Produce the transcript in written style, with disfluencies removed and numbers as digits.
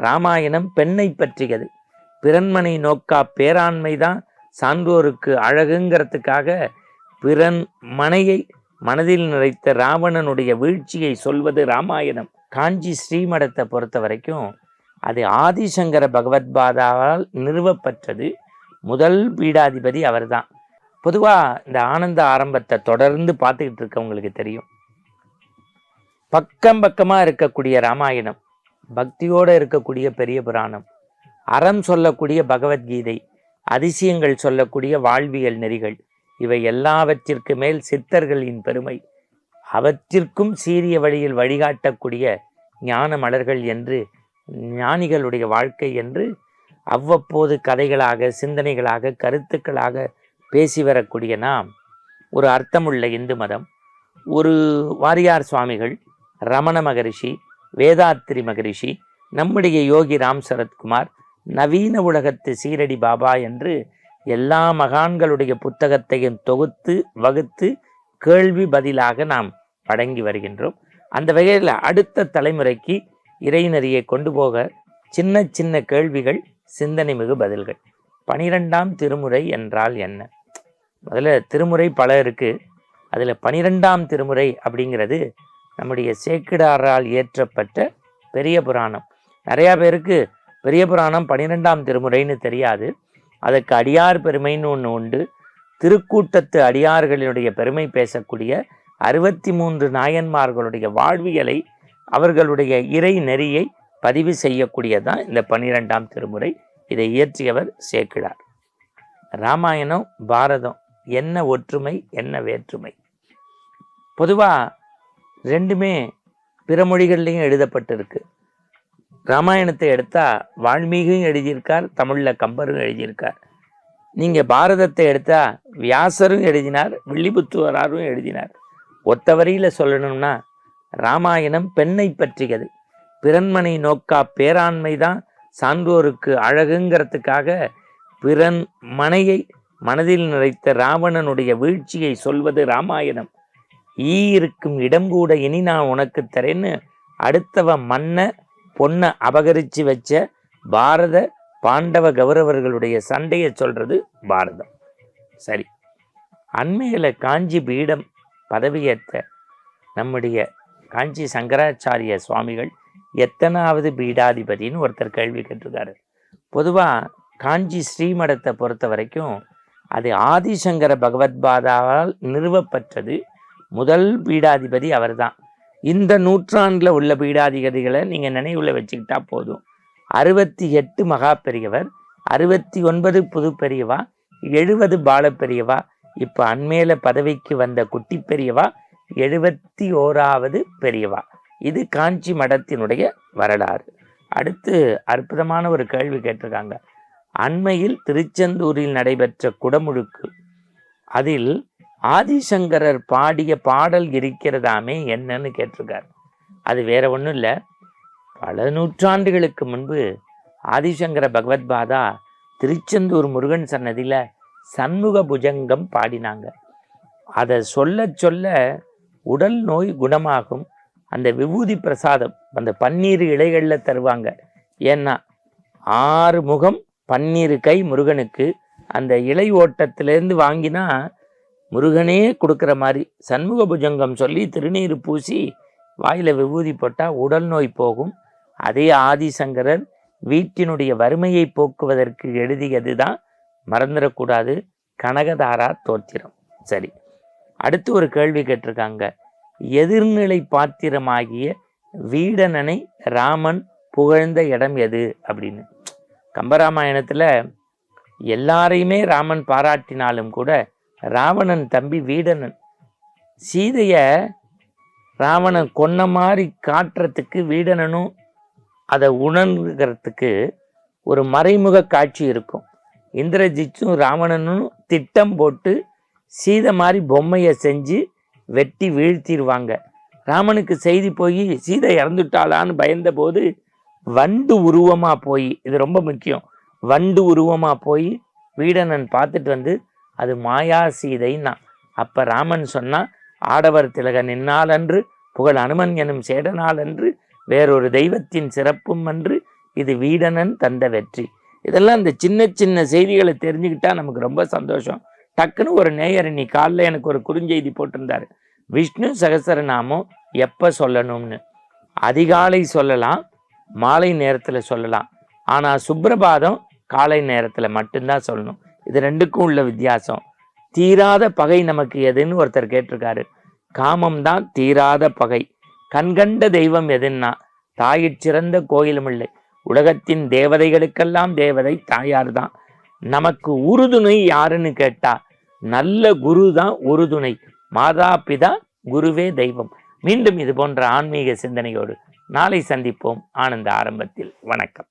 ராமாயணம் பெண்ணை பற்றியது. பிறன்மனை நோக்கா பேராண்மைதான் சான்றோருக்கு அழகுங்கிறதுக்காக பிறன் மனையை மனதில் நிறைத்த ராவணனுடைய வீழ்ச்சியை சொல்வது ராமாயணம். காஞ்சி ஸ்ரீமடத்தை பொறுத்த வரைக்கும் அது ஆதிசங்கர பகவத்பாதாவால் நிறுவப்பட்டது. முதல் பீடாதிபதி அவர்தான். பொதுவாக இந்த ஆனந்த ஆரம்பத்தை தொடர்ந்து பார்த்துக்கிட்டு இருக்கவங்களுக்கு தெரியும், பக்கம் பக்கமாக இருக்கக்கூடிய ராமாயணம், பக்தியோடு இருக்கக்கூடிய பெரிய புராணம், அறம் சொல்லக்கூடிய பகவத்கீதை, அதிசயங்கள் சொல்லக்கூடிய வாழ்வியல் நெறிகள், இவை எல்லாவற்றிற்கு மேல் சித்தர்களின் பெருமை, அவற்றிற்கும் சீரிய வழியில் வழிகாட்டக்கூடிய ஞான மலர்கள் என்று, ஞானிகளுடைய வாழ்க்கை என்று அவ்வப்போது கதைகளாக, சிந்தனைகளாக, கருத்துக்களாக பேசி வரக்கூடிய நாம் ஒரு அர்த்தமுள்ள இந்து மதம், ஒரு வாரியார் சுவாமிகள், ரமண மகரிஷி, வேதாத்திரி மகரிஷி, நம்முடைய யோகி ராம் சரத்குமார், நவீன உலகத்து சீரடி பாபா என்று எல்லா மகான்களுடைய புத்தகத்தையும் தொகுத்து வகுத்து கேள்வி பதிலாக நாம் வழங்கி வருகின்றோம். அந்த வகையில் அடுத்த தலைமுறைக்கு இறைநெறியை கொண்டு போக சின்ன சின்ன கேள்விகள், சிந்தனை மிகு பதில்கள். 12ஆம் திருமுறை என்றால் என்ன? முதல்ல திருமுறை பல இருக்குது. அதில் 12ஆம் திருமுறை அப்படிங்கிறது நம்முடைய சேக்கிடாரால் இயற்றப்பட்ட பெரிய புராணம். நிறையா பேருக்கு பெரிய புராணம் 12ஆம் திருமுறைன்னு தெரியாது. அதுக்கு அடியார் பெருமைன்னு ஒன்று உண்டு. திருக்கூட்டத்து அடியார்களினுடைய பெருமை பேசக்கூடிய 63 நாயன்மார்களுடைய வாழ்வியலை, அவர்களுடைய இறை நெறியை பதிவு செய்யக்கூடியதான் இந்த 12ஆம் திருமுறை. இதை இயற்றியவர் சேக்கிழார். ராமாயணம், பாரதம் என்ன ஒற்றுமை, என்ன வேற்றுமை? பொதுவாக ரெண்டுமே பிற மொழிகள்லையும் எழுதப்பட்டிருக்கு. ராமாயணத்தை எடுத்தால் வால்மீகியும் எழுதியிருக்கார், தமிழில் கம்பரும் எழுதியிருக்கார். நீங்கள் பாரதத்தை எடுத்தால் வியாசரும் எழுதினார், வில்லிபுத்தூராரும் எழுதினார். ஒத்த வரியில் சொல்லணும்னா ராமாயணம் பெண்ணை பற்றியது. பிறன்மனை நோக்கா பேராண்மைதான் சான்றோருக்கு அழகுங்கிறதுக்காக பிறன் மனையை மனதில் நிறைத்த ராவணனுடைய வீழ்ச்சியை சொல்வது ராமாயணம். ஈ இருக்கும் இடம் கூட இனி நான் உனக்கு தரேன்னு அடுத்தவ மன்ன பொண்ணை அபகரித்து வச்ச பாரத பாண்டவ கௌரவர்களுடைய சண்டையை சொல்றது பாரதம். சரி, அண்மையில் காஞ்சி பீடம் பதவியேற்ற நம்முடைய காஞ்சி சங்கராச்சாரிய சுவாமிகள் எத்தனாவது பீடாதிபதினு ஒருத்தர் கேள்வி கேட்டிருக்காரு. பொதுவாக காஞ்சி ஸ்ரீமடத்தை பொறுத்த வரைக்கும் அது ஆதிசங்கர பகவத்பாதாவால் நிறுவப்பட்டது. முதல் பீடாதிபதி அவர்தான். இந்த நூற்றாண்டில் உள்ள பீடாதிபதிகளை நீங்கள் நினைவில் வச்சுக்கிட்டா போதும். 68 மகா பெரியவர், 69 புது பெரியவா, 70 பால பெரியவா, இப்போ அண்மையில பதவிக்கு வந்த குட்டி பெரியவா 71வது பெரியவா. இது காஞ்சி மடத்தினுடைய வரலாறு. அடுத்து அற்புதமான ஒரு கேள்வி கேட்டிருக்காங்க. அண்மையில் திருச்செந்தூரில் நடைபெற்ற குடமுழுக்கு, அதில் ஆதிசங்கரர் பாடிய பாடல் இருக்கிறதாமே என்னன்னு கேட்டிருக்கார். அது வேற ஒன்றும் இல்லை, பல நூற்றாண்டுகளுக்கு முன்பு ஆதிசங்கர பகவத்பாதா திருச்செந்தூர் முருகன் சன்னதியில் சண்முக புஜங்கம் பாடினாங்க. அதை சொல்ல சொல்ல உடல் நோய் குணமாகும். அந்த விபூதி பிரசாதம் அந்த பன்னீர் இலைகளில் தருவாங்க. ஏன்னா 6 முகம் 12 கை முருகனுக்கு. அந்த இலை ஓட்டத்திலேருந்து வாங்கினா முருகனே கொடுக்குற மாதிரி சண்முக புஜங்கம் சொல்லி திருநீர் பூசி வாயில் விபூதி போட்டால் உடல் நோய் போகும். அதே ஆதிசங்கரர் வீட்டினுடைய வறுமையை போக்குவதற்கு எழுதியது தான், மறந்துடக்கூடாது, கனகதாரா தோத்திரம். சரி, அடுத்து ஒரு கேள்வி கேட்டிருக்காங்க. எதிர்நிலை பாத்திரமாகிய வீடனனை ராமன் புகழ்ந்த இடம் எது அப்படின்னு. கம்பராமாயணத்தில் எல்லாரையுமே ராமன் பாராட்டினாலும் கூட ராவணன் தம்பி வீடனன் சீதைய ராவணன் கொன்ன மாதிரி காட்டுறதுக்கு வீடனனும் அதை உணர்கிறதுக்கு ஒரு மறைமுக காட்சி இருக்கும். இந்திரஜித்தும் ராவணனும் திட்டம் போட்டு சீதை மாதிரி பொம்மையை செஞ்சு வெட்டி வீழ்த்திடுவாங்க. ராமனுக்கு செய்தி போய் சீதை இறந்துட்டாளான்னு பயந்த போது வண்டு உருவமாக போய், இது ரொம்ப முக்கியம், வண்டு உருவமாக போய் வீடனன் பார்த்துட்டு வந்து அது மாயா சீதைன்னா. அப்போ ராமன் சொன்னால், ஆடவர் திலக நின்னாலன்று புகழ் அனுமன் எனும் சேடனாலன்று வேறொரு தெய்வத்தின் சிறப்பும் அன்று இது வீடனன் தந்த வெற்றி. இதெல்லாம் இந்த சின்ன சின்ன செய்திகளை தெரிஞ்சுக்கிட்டா நமக்கு ரொம்ப சந்தோஷம். டக்குன்னு ஒரு நேயர் இன்னைக்கு காலைல எனக்கு ஒரு குறுஞ்செய்தி போட்டிருந்தாரு. விஷ்ணு சகஸ்ரநாமம் எப்போ சொல்லணும்னு. அதிகாலை சொல்லலாம், மாலை நேரத்தில் சொல்லலாம். ஆனால் சுப்ரபாதம் காலை நேரத்தில் மட்டும்தான் சொல்லணும். இது ரெண்டுக்கும் உள்ள வித்தியாசம். தீராத பகை நமக்கு எதுன்னு ஒருத்தர் கேட்டிருக்காரு. காமம் தான் தீராத பகை. கண்கண்ட தெய்வம் எதுன்னா தாயிற் சிறந்த கோயிலும் இல்லை. உலகத்தின் தேவதைகளுக்கெல்லாம் தேவதை தாயார் தான். நமக்கு உறுதுணை யாருன்னு கேட்டா நல்ல குரு தான் உறுதுணை. மாதா பிதா குருவே தெய்வம். மீண்டும் இது போன்ற ஆன்மீக சிந்தனையோடு நாளை சந்திப்போம். ஆனந்த ஆரம்பத்தில். வணக்கம்.